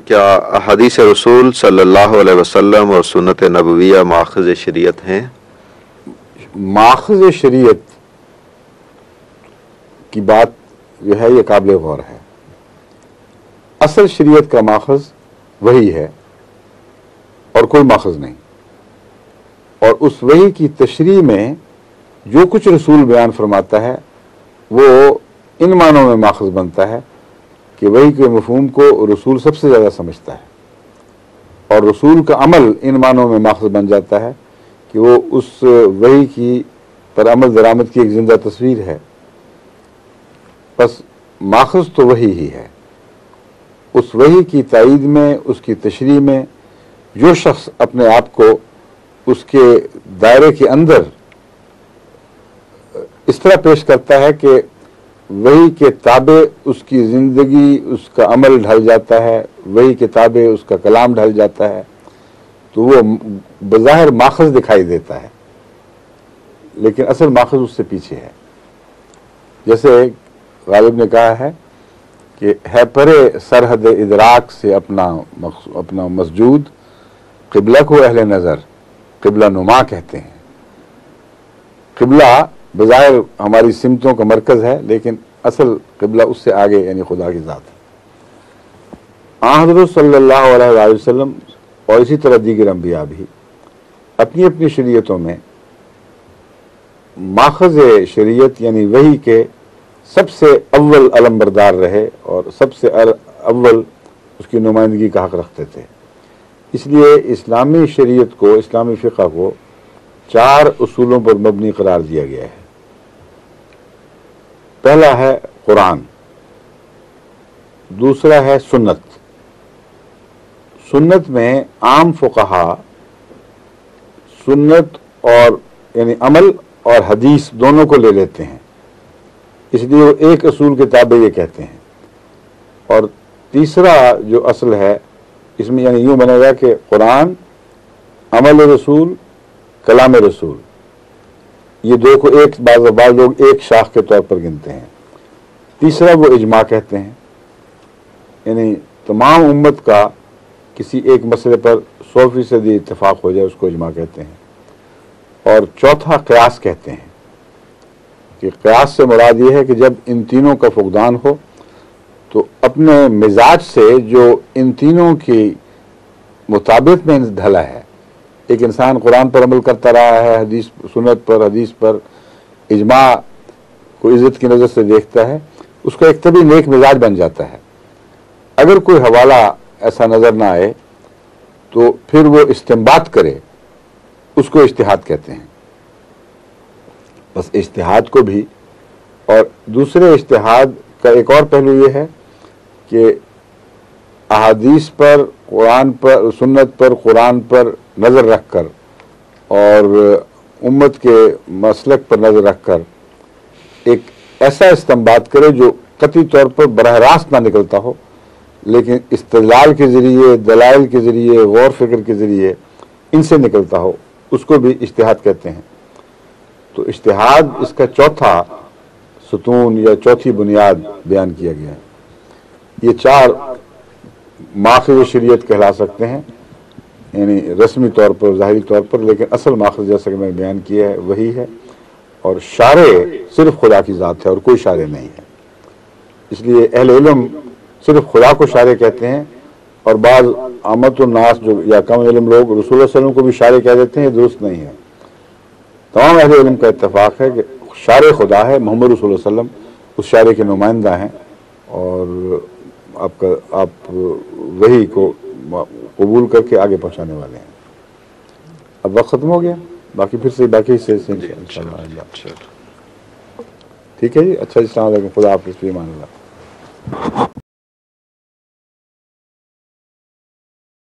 کیا احادیث رسول صلی اللہ علیہ وسلم اور سنت نبویہ ماخذ شریعت ہیں؟ ماخذ شریعت کی بات جو ہے یہ قابل غور ہے۔ اصل شریعت کا ماخذ وہی ہے اور کوئی ماخذ نہیں، اور اس وحی کی تشریح میں جو کچھ رسول بیان فرماتا ہے وہ ان معنوں میں ماخذ بنتا ہے کہ وحی کے مفہوم کو رسول سب سے زیادہ سمجھتا ہے، اور رسول کا عمل ان معنوں میں ماخذ بن جاتا ہے کہ وہ اس وحی کی پر عمل درآمد کی ایک زندہ تصویر ہے۔ بس ماخذ تو وحی ہی ہے۔ اس وحی کی تائید میں، اس کی تشریح میں جو شخص اپنے آپ کو اس کے دائرے کے اندر اس طرح پیش کرتا ہے کہ وحی کے تابع اس کی زندگی، اس کا عمل ڈھل جاتا ہے، وحی کے تابع اس کا کلام ڈھل جاتا ہے، تو وہ بظاہر ماخذ دکھائی دیتا ہے، لیکن اصل ماخذ اس سے پیچھے ہے۔ جیسے غالب نے کہا ہے کہ ہے پرے سرحد ادراک سے اپنا مسجود، قبلہ کو اہل نظر قبلہ نما کہتے ہیں۔ قبلہ بظاہر ہماری سمتوں کا مرکز ہے، لیکن اصل قبلہ اس سے آگے یعنی خدا کی ذات ہے۔ حضرت صلی اللہ علیہ وآلہ وسلم اور اسی طرح دیگر انبیاء بھی اپنی اپنی شریعتوں میں ماخذ شریعت یعنی وحی کے سب سے اول علمبردار رہے اور سب سے اول اس کی نمائندگی کا حق رکھتے تھے۔ اس لیے اسلامی شریعت کو، اسلامی فقہ کو 4 اصولوں پر مبنی قرار دیا گیا ہے۔ پہلا ہے قرآن، دوسرا ہے سنت۔ سنت میں عام فقہا سنت اور یعنی عمل اور حدیث دونوں کو لے لیتے ہیں، اس لیے وہ ایک اصول کے تابع یہ کہتے ہیں۔ اور تیسرا جو اصل ہے اس میں یعنی یوں بنے گا کہ قرآن، عمل رسول، کلام رسول، یہ دو کو ایک بعض لوگ ایک شاخ کے طور پر گنتے ہیں۔ تیسرا وہ اجماع کہتے ہیں، یعنی تمام امت کا کسی ایک مسئلے پر 100% اتفاق ہو جائے اس کو اجماع کہتے ہیں۔ اور چوتھا قیاس کہتے ہیں کہ قیاس سے مراد یہ ہے کہ جب ان تینوں کا فقدان ہو تو اپنے مزاج سے جو ان تینوں کی مطابق میں ڈھلا ہے، ایک انسان قرآن پر عمل کرتا رہا ہے، حدیث سنت پر، حدیث پر، اجماع کو عزت کی نظر سے دیکھتا ہے، اس کا ایک طبی نیک مزاج بن جاتا ہے۔ اگر کوئی حوالہ ایسا نظر نہ آئے تو پھر وہ استنباط کرے، اس کو اجتہاد کہتے ہیں۔ بس اجتہاد کو بھی، اور دوسرے اجتہاد کا ایک اور پہلو یہ ہے کہ احادیث پر، قرآن پر، سنت پر، قرآن پر نظر رکھ کر اور امت کے مسلک پر نظر رکھ کر ایک ایسا استنباط کرے جو قطعی طور پر براہ راست نہ نکلتا ہو، لیکن استدلال کے ذریعے، دلائل کے ذریعے، غور فکر کے ذریعے ان سے نکلتا ہو، اس کو بھی اجتہاد کہتے ہیں۔ تو اجتہاد اس کا چوتھا ستون یا چوتھی بنیاد بیان کیا گیا ہے۔ یہ 4 ماخذ شریعت کہلا سکتے ہیں، یعنی رسمی طور پر، ظاہری طور پر، لیکن اصل ماخذ جیسا کہ میں نے بیان کیا ہے وہی ہے، اور شارع صرف خدا کی ذات ہے اور کوئی شارع نہیں ہے۔ اس لیے اہل علم صرف خدا کو شارع کہتے ہیں، اور بعض عامت الناس جو یا کم علم لوگ رسول اللہ صلی اللہ علیہ وسلم کو بھی شارع کہہ دیتے ہیں، یہ درست نہیں ہے۔ تمام اہل علم کا اتفاق ہے کہ شارع خدا ہے، محمد رسول اللہ علیہ وسلم اس شارع کے نمائندہ ہیں، اور آپ وحی کو قبول کر کے آگے پہنچانے والے ہیں۔ اب وقت ختم ہو گیا، باقی پھر سے باقی سے انشاءاللہ۔ ٹھیک ہے جی، اچھا، السلام علیکم، خدا حافظ، فی امان اللہ۔